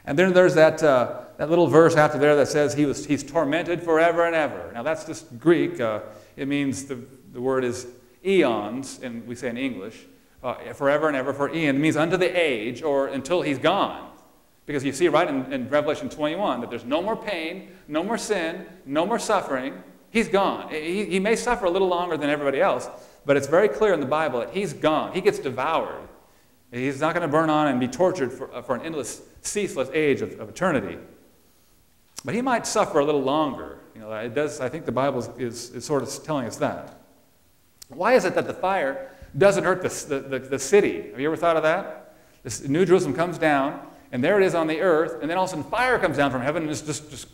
And then there's that little verse after there that says he's tormented forever and ever. Now that's just Greek. It means the word is eons, and we say in English, forever and ever for eon. It means unto the age or until he's gone. Because you see right in Revelation 21 that there's no more pain, no more sin, no more suffering. He's gone. He may suffer a little longer than everybody else, but it's very clear in the Bible that he's gone. He gets devoured. He's not going to burn on and be tortured for an endless, ceaseless age of eternity. But he might suffer a little longer. You know, it does. I think the Bible is sort of telling us that. Why is it that the fire doesn't hurt the city? Have you ever thought of that? This New Jerusalem comes down, and there it is on the earth, and then all of a sudden fire comes down from heaven and just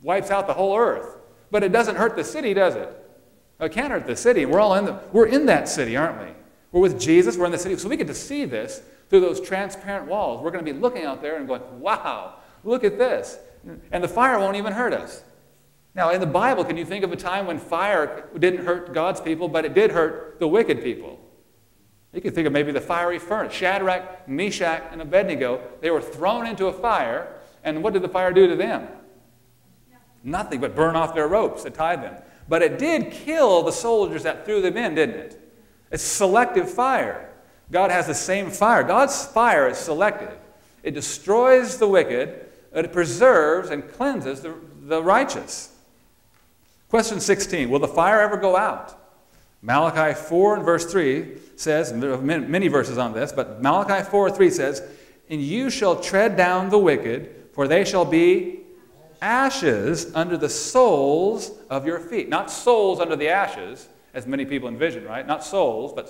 wipes out the whole earth. But it doesn't hurt the city, does it? It can't hurt the city. We're in that city, aren't we? We're with Jesus. We're in the city. So we get to see this through those transparent walls. We're going to be looking out there and going, wow, look at this. And the fire won't even hurt us. Now, in the Bible, can you think of a time when fire didn't hurt God's people, but it did hurt the wicked people? You can think of maybe the fiery furnace. Shadrach, Meshach, and Abednego, they were thrown into a fire, and what did the fire do to them? Nothing but burn off their ropes that tied them. But it did kill the soldiers that threw them in, didn't it? It's selective fire. God has the same fire. God's fire is selective. It destroys the wicked, but it preserves and cleanses the righteous. Question 16, will the fire ever go out? Malachi 4 and verse 3 says, and there are many verses on this, but Malachi 4:3 says, and you shall tread down the wicked, for they shall be ashes under the soles of your feet. Not souls under the ashes, as many people envision, right? Not souls, but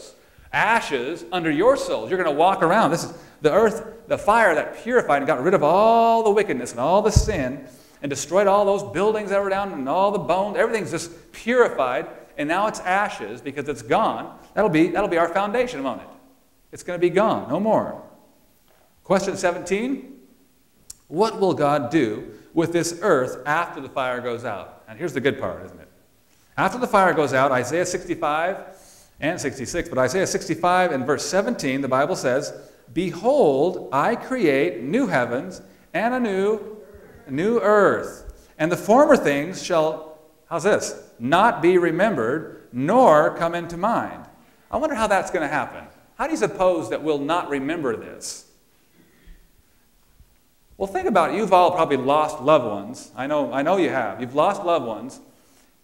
ashes under your souls. You're going to walk around. This is the earth, the fire that purified and got rid of all the wickedness and all the sin and destroyed all those buildings that were down and all the bones. Everything's just purified, and now it's ashes because it's gone. That'll be our foundation, won't it? It's going to be gone. No more. Question 17. What will God do with this earth after the fire goes out? And here's the good part, isn't it? After the fire goes out, Isaiah 65 and 66, but Isaiah 65 and verse 17, the Bible says, behold, I create new heavens and a new earth, and the former things shall, how's this, not be remembered, nor come into mind. I wonder how that's going to happen. How do you suppose that we'll not remember this? Well, think about it. You've all probably lost loved ones. I know you have. You've lost loved ones.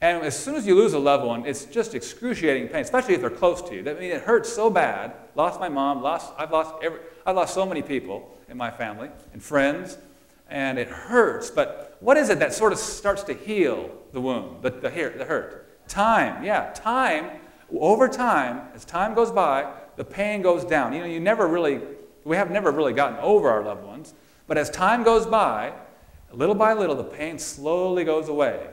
And as soon as you lose a loved one, it's just excruciating pain, especially if they're close to you. I mean, it hurts so bad. Lost my mom. I've lost so many people in my family and friends, and it hurts. But what is it that sort of starts to heal the wound, the hurt? Time. Yeah, time. Over time, as time goes by, the pain goes down. You know, we have never really gotten over our loved ones. But as time goes by little, the pain slowly goes away.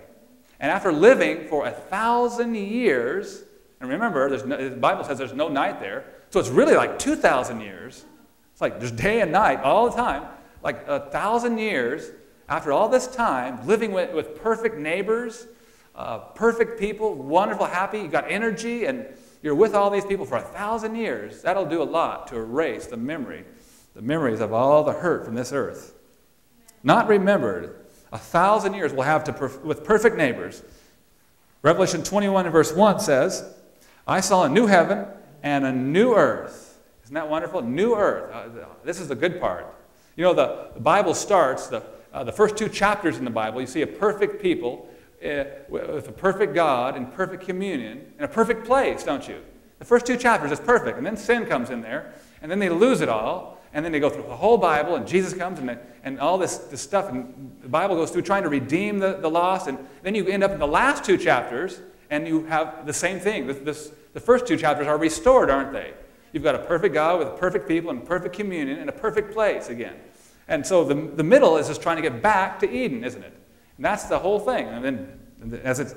And after living for 1,000 years, and remember, the Bible says there's no night there, so it's really like 2,000 years. It's like there's day and night all the time. Like 1,000 years, after all this time, living with perfect neighbors, perfect people, wonderful, happy, you got energy, and you're with all these people for 1,000 years. That'll do a lot to erase the memories of all the hurt from this earth. Not remembered. 1,000 years we'll have with perfect neighbors. Revelation 21 and verse 1 says, I saw a new heaven and a new earth. Isn't that wonderful? New earth. This is the good part. You know, the Bible starts, the first 2 chapters in the Bible, you see a perfect people with a perfect God in perfect communion in a perfect place, don't you? The first 2 chapters is perfect, and then sin comes in there, and then they lose it all. And then they go through the whole Bible, and Jesus comes, and all this stuff, and the Bible goes through trying to redeem the lost, and then you end up in the last 2 chapters, and you have the same thing. The first 2 chapters are restored, aren't they? You've got a perfect God with perfect people and perfect communion and a perfect place again. And so the middle is just trying to get back to Eden, isn't it? And that's the whole thing. And then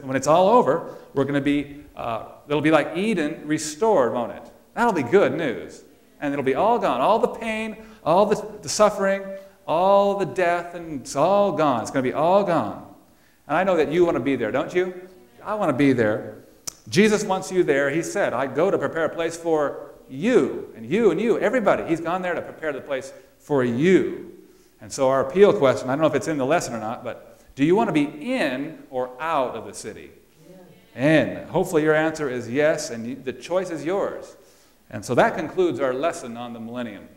when it's all over, we're going to be, it'll be like Eden restored, won't it? That'll be good news. And it'll be all gone. All the pain, all the suffering, all the death, and it's all gone. It's going to be all gone. And I know that you want to be there, don't you? I want to be there. Jesus wants you there. He said, I go to prepare a place for you, and you, and you, everybody. He's gone there to prepare the place for you. And so our appeal question, I don't know if it's in the lesson or not, but do you want to be in or out of the city? In. Hopefully your answer is yes, and the choice is yours. And so that concludes our lesson on the millennium.